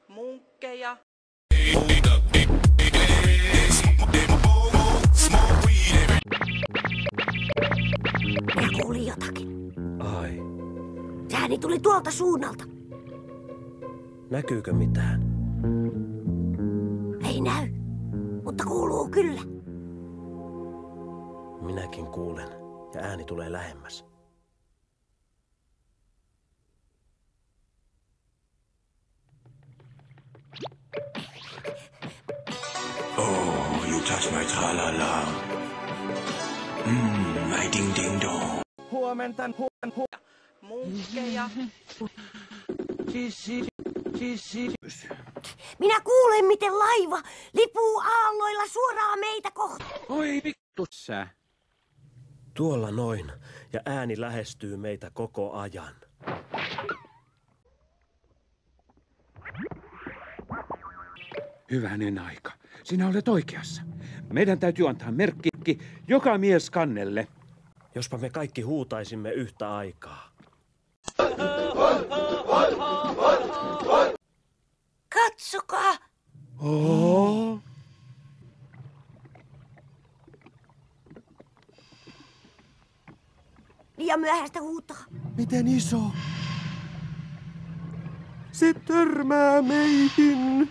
Munkkeja. Minä kuulin jotakin. Ai, Se ääni tuli tuolta suunnalta. näkyykö mitään? Ei näy, mutta kuuluu kyllä. Minäkin kuulen, ja ääni tulee lähemmäs. Oh, you touch my tra-la-la. My ding-ding-dong. Huomenta, Munkkeja. Minä kuulen, miten laiva lipuu aalloilla suoraan meitä kohti. Oi vittu sä. Tuolla noin, ja ääni lähestyy meitä koko ajan. Hyvänen aika. Sinä olet oikeassa. Meidän täytyy antaa merkki joka mies kannelle. Jospa me kaikki huutaisimme yhtä aikaa. Katsokaa! Oh. Liian myöhäistä huutaa. Miten iso? Se törmää meihin.